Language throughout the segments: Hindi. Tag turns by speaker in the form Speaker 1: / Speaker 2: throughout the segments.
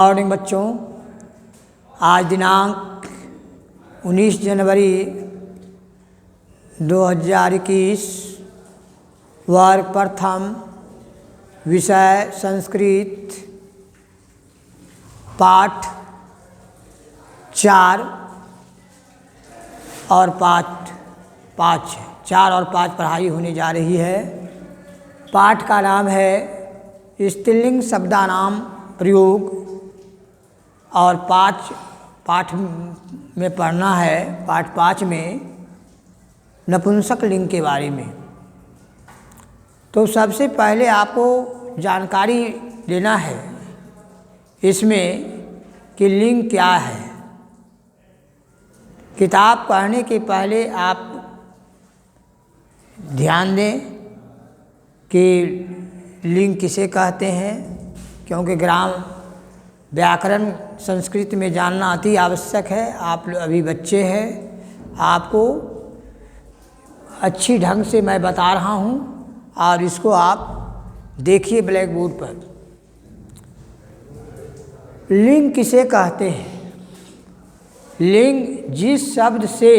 Speaker 1: मॉर्निंग बच्चों, आज दिनांक 19 जनवरी 2021, वर्ग प्रथम, विषय संस्कृत, पाठ 4 और पाठ 5 4 और 5 पढ़ाई होने जा रही है। पाठ का नाम है स्त्रीलिंग शब्दानाम प्रयोग और पाठ में पढ़ना है। पाठ 5 में नपुंसक लिंग के बारे में। तो सबसे पहले आपको जानकारी देना है इसमें कि लिंग क्या है। किताब पढ़ने के पहले आप ध्यान दें कि लिंग किसे कहते हैं, क्योंकि व्याकरण संस्कृत में जानना अति आवश्यक है। आप अभी बच्चे हैं, आपको अच्छी ढंग से मैं बता रहा हूँ और इसको आप देखिए ब्लैक बोर्ड पर। लिंग किसे कहते हैं? लिंग जिस शब्द से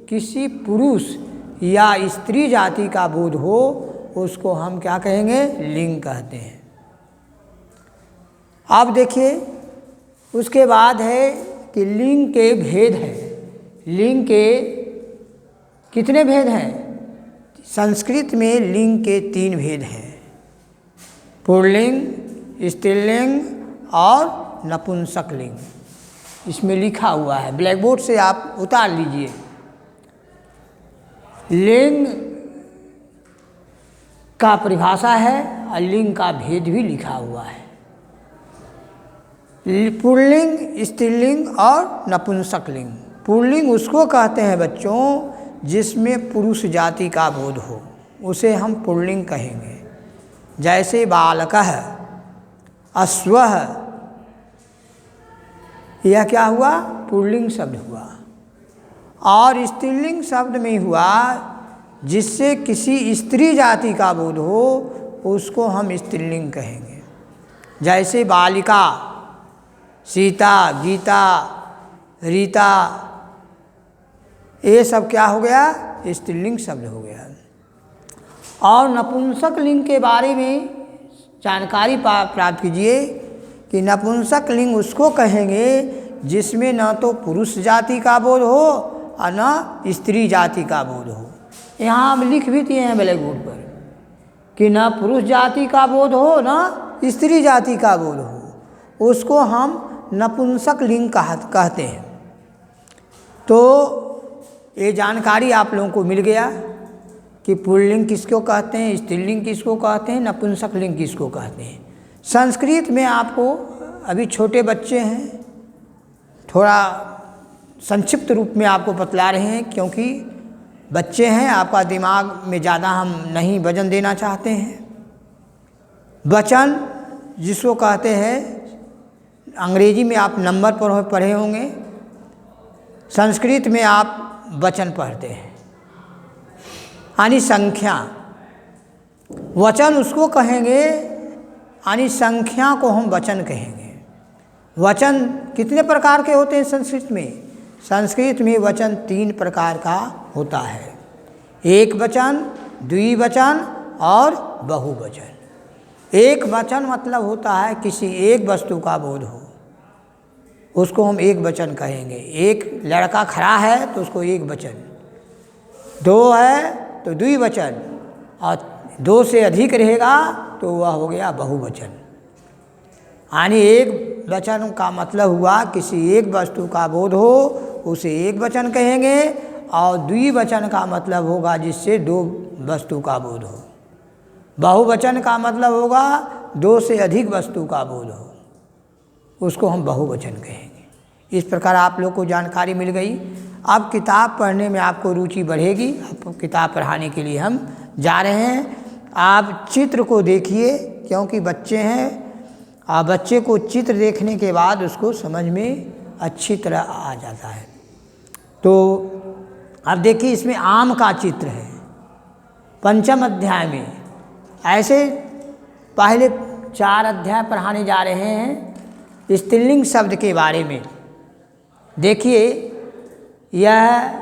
Speaker 1: किसी पुरुष या स्त्री जाति का बोध हो उसको हम क्या कहेंगे? लिंग कहते हैं। अब देखिए, उसके बाद है कि लिंग के भेद हैं। लिंग के कितने भेद हैं? संस्कृत में लिंग के 3 भेद हैं, पुल्लिंग, स्त्रीलिंग और नपुंसक लिंग। इसमें लिखा हुआ है, ब्लैक बोर्ड से आप उतार लीजिए। लिंग का परिभाषा है और लिंग का भेद भी लिखा हुआ है। पुल्लिंग, स्त्रीलिंग और नपुंसक लिंग। पुल्लिंग उसको कहते हैं बच्चों जिसमें पुरुष जाति का बोध हो, उसे हम पुल्लिंग कहेंगे। जैसे बालकः, अश्वः, यह क्या हुआ? पुल्लिंग शब्द हुआ। और स्त्रीलिंग शब्द में हुआ जिससे किसी स्त्री जाति का बोध हो उसको हम स्त्रीलिंग कहेंगे। जैसे बालिका, सीता, गीता, रीता, ये सब क्या हो गया? स्त्रीलिंग शब्द हो गया। और नपुंसक लिंग के बारे में जानकारी प्राप्त कीजिए कि नपुंसक लिंग उसको कहेंगे जिसमें न तो पुरुष जाति का बोध हो और न स्त्री जाति का बोध हो। यहाँ हम लिख भी दिए हैं ब्लैक बोर्ड पर कि न पुरुष जाति का बोध हो न स्त्री जाति का बोध हो, उसको हम नपुंसक लिंग कहते हैं। तो ये जानकारी आप लोगों को मिल गया कि पुल्लिंग किसको कहते हैं, स्त्रीलिंग किसको कहते हैं, नपुंसक लिंग किसको कहते हैं। संस्कृत में आपको, अभी छोटे बच्चे हैं, थोड़ा संक्षिप्त रूप में आपको बतला रहे हैं क्योंकि बच्चे हैं, आपका दिमाग में ज़्यादा हम नहीं वजन देना चाहते हैं। वचन जिसको कहते हैं, अंग्रेजी में आप नंबर पर पढ़े होंगे, संस्कृत में आप वचन पढ़ते हैं, यानी संख्या। वचन उसको कहेंगे, यानी संख्या को हम वचन कहेंगे। वचन कितने प्रकार के होते हैं संस्कृत में? संस्कृत में वचन 3 प्रकार का होता है, एक वचन, द्विवचन और बहुवचन। एक वचन मतलब होता है किसी एक वस्तु का बोध हो, उसको हम एक वचन कहेंगे। एक लड़का खड़ा है तो उसको एक वचन, 2 है तो द्विवचन, और 2 से अधिक रहेगा तो वह हो गया बहुवचन। यानी एक वचन का मतलब हुआ किसी एक वस्तु का बोध हो, उसे एक वचन कहेंगे, और द्विवचन का मतलब होगा जिससे 2 वस्तु का बोध हो। बहुवचन का मतलब होगा 2 से अधिक वस्तु का बोध हो, उसको हम बहुवचन कहेंगे। इस प्रकार आप लोग को जानकारी मिल गई। अब किताब पढ़ने में आपको रुचि बढ़ेगी। अब किताब पढ़ाने के लिए हम जा रहे हैं। आप चित्र को देखिए क्योंकि बच्चे हैं, और बच्चे को चित्र देखने के बाद उसको समझ में अच्छी तरह आ जाता है। तो अब देखिए, इसमें आम का चित्र है 5वें अध्याय में। ऐसे पहले 4 अध्याय पढ़ाने जा रहे हैं स्त्रीलिंग शब्द के बारे में। देखिए यह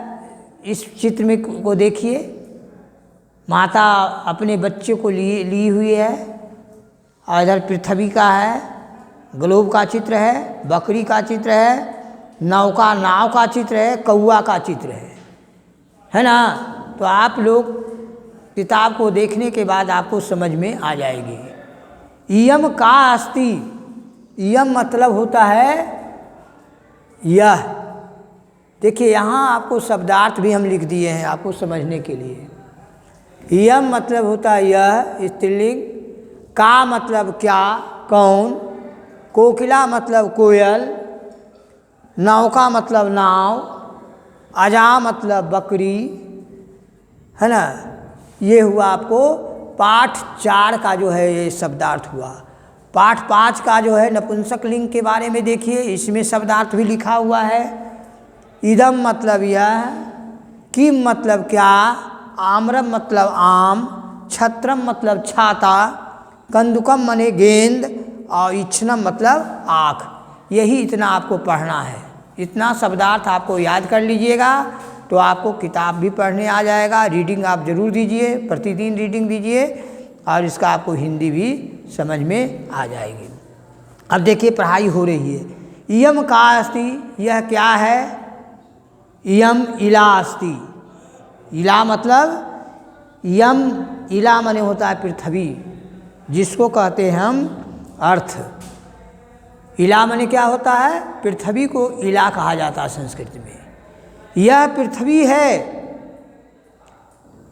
Speaker 1: इस चित्र में को देखिए, माता अपने बच्चे को ली हुई है और इधर पृथ्वी का है, ग्लोब का चित्र है, बकरी का चित्र है, नाव का चित्र है, कौआ का चित्र है ना। तो आप लोग किताब को देखने के बाद आपको समझ में आ जाएगी। इयम का अस्ति, इयम मतलब होता है यह। देखिए यहाँ आपको शब्दार्थ भी हम लिख दिए हैं आपको समझने के लिए। इयम मतलब होता है यह स्त्रीलिंग, का मतलब क्या कौन, कोकिला मतलब कोयल, नौका मतलब नाव, अजा मतलब बकरी, है ना। ये हुआ आपको पाठ 4 का जो है ये शब्दार्थ हुआ। पाठ 5 का जो है नपुंसक लिंग के बारे में देखिए, इसमें शब्दार्थ भी लिखा हुआ है। इदम मतलब यह, किम मतलब क्या, आम्रम मतलब आम, छत्रम मतलब छाता, कंदुकम मने गेंद और इच्छनम मतलब आँख। यही इतना आपको पढ़ना है। इतना शब्दार्थ आपको याद कर लीजिएगा तो आपको किताब भी पढ़ने आ जाएगा। रीडिंग आप जरूर दीजिए, प्रतिदिन रीडिंग दीजिए और इसका आपको हिंदी भी समझ में आ जाएगी। अब देखिए पढ़ाई हो रही है। इयम का अस्ति, यह क्या है। इयम इला अस्ति, इला मतलब यम, इला माने होता है पृथ्वी, जिसको कहते हैं हम अर्थ। इला माने क्या होता है, पृथ्वी को इला कहा जाता है संस्कृत में। यह पृथ्वी है।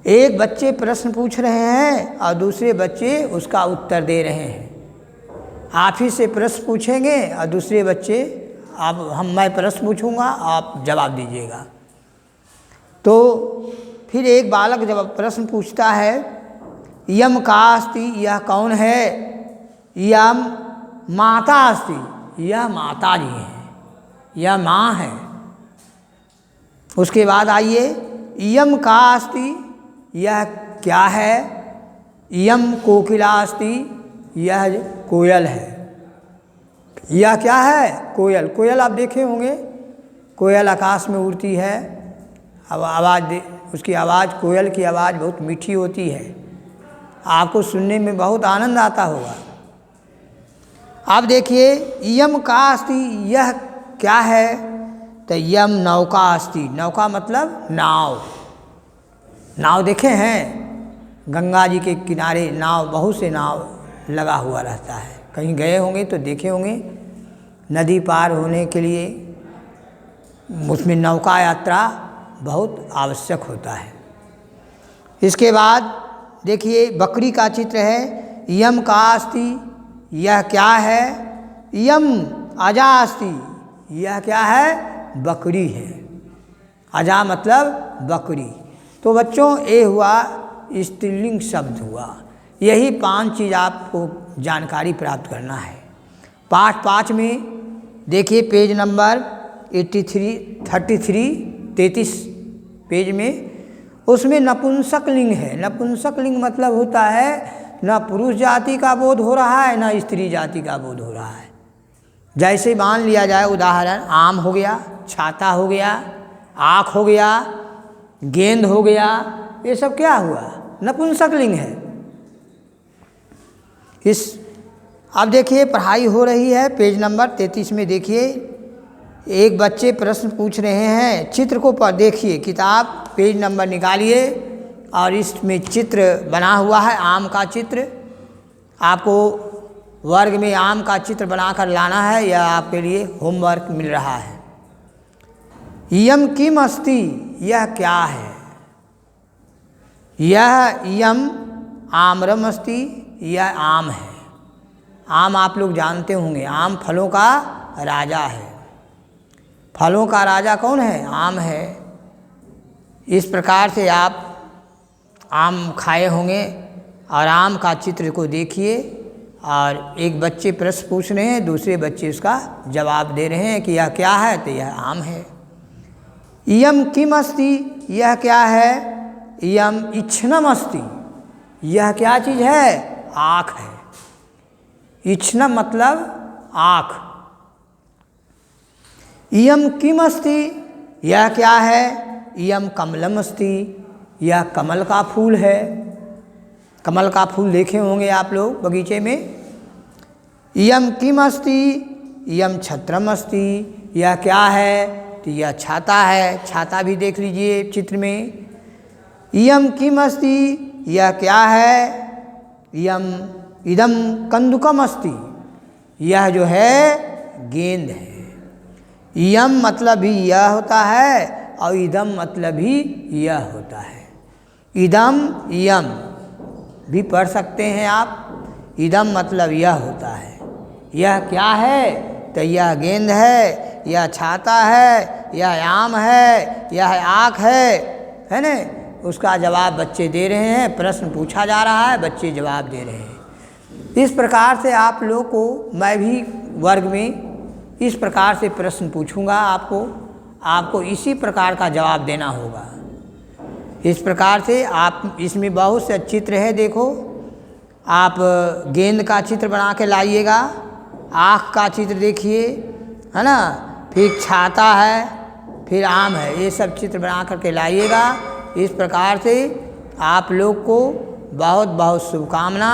Speaker 1: एक बच्चे प्रश्न पूछ रहे हैं और दूसरे बच्चे उसका उत्तर दे रहे हैं। आप ही से प्रश्न पूछेंगे और दूसरे बच्चे मैं प्रश्न पूछूंगा आप जवाब दीजिएगा। तो फिर एक बालक जब प्रश्न पूछता है, यम का अस्ति, यह कौन है। यम माता अस्ति, यह माता जी है, यह माँ है। उसके बाद आइए, इयम का अस्ति, यह क्या है। इयम कोकिला अस्ति, यह कोयल है। यह क्या है, कोयल। कोयल आप देखे होंगे, कोयल आकाश में उड़ती है। अब उसकी आवाज़, कोयल की आवाज़ बहुत मीठी होती है, आपको सुनने में बहुत आनंद आता होगा। अब देखिए इयम का अस्ति, यह क्या है। तो यम नौका अस्ति, नौका मतलब नाव। नाव देखे हैं, गंगा जी के किनारे नाव, बहुत से नाव लगा हुआ रहता है। कहीं गए होंगे तो देखे होंगे, नदी पार होने के लिए उसमें नौका यात्रा बहुत आवश्यक होता है। इसके बाद देखिए बकरी का चित्र है। यम का अस्ति, यह क्या है। यम अजा अस्ति, यह क्या है, बकरी है। अजा मतलब बकरी। तो बच्चों ये हुआ स्त्रीलिंग शब्द हुआ। यही 5 चीज़ आपको जानकारी प्राप्त करना है। पाठ 5 में देखिए पेज नंबर 33 पेज में, उसमें नपुंसक लिंग है। नपुंसक लिंग मतलब होता है न पुरुष जाति का बोध हो रहा है न स्त्री जाति का बोध हो रहा है। जैसे मान लिया जाए उदाहरण, आम हो गया, छाता हो गया, आँख हो गया, गेंद हो गया, ये सब क्या हुआ, नपुंसक लिंग है। अब देखिए पढ़ाई हो रही है। पेज नंबर 33 में देखिए एक बच्चे प्रश्न पूछ रहे हैं। चित्र को देखिए, किताब पेज नंबर निकालिए और इसमें चित्र बना हुआ है, आम का चित्र। आपको वर्ग में आम का चित्र बनाकर लाना है, यह आपके लिए होमवर्क मिल रहा है। यम किम अस्ति, यह क्या है। यह यम आम्रम अस्ति, यह आम है। आम आप लोग जानते होंगे, आम फलों का राजा है। फलों का राजा कौन है, आम है। इस प्रकार से आप आम खाए होंगे और आम का चित्र को देखिए और एक बच्चे प्रश्न पूछ रहे हैं, दूसरे बच्चे उसका जवाब दे रहे हैं कि यह क्या है, तो यह आम है। इयम किम अस्ति, यह क्या है। इयम इच्छनम अस्ति, यह क्या चीज़ है, आँख है। इच्छनम मतलब आँख, इयम किम अस्ति, यह क्या है? इयम कमलम अस्ति, यह कमल का फूल है। कमल का फूल देखे होंगे आप लोग बगीचे में। इयम किम अस्ति, इयम छत्रम अस्ति, यह क्या है? तो यह छाता है। छाता भी देख लीजिए चित्र में। इयम किम अस्ति, यह क्या है? इयम इदम कंदुकम अस्ति, यह जो है गेंद है। इयम मतलब भी यह होता है और इदम मतलब भी यह होता है। इदम इयम भी पढ़ सकते हैं आप। इदम मतलब यह होता है। यह क्या है? तो यह गेंद है, यह छाता है, यह आम है, यह आँख है ना। उसका जवाब बच्चे दे रहे हैं। प्रश्न पूछा जा रहा है, बच्चे जवाब दे रहे हैं। इस प्रकार से आप लोग को मैं भी वर्ग में इस प्रकार से प्रश्न पूछूंगा आपको इसी प्रकार का जवाब देना होगा। इस प्रकार से आप, इसमें बहुत से चित्र है, देखो आप गेंद का चित्र बना के लाइएगा, आँख का चित्र देखिए, है ना, फिर छाता है, फिर आम है, ये सब चित्र बना करके लाइएगा। इस प्रकार से आप लोग को बहुत बहुत शुभकामना,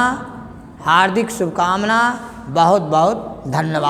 Speaker 1: हार्दिक शुभकामना, बहुत बहुत धन्यवाद।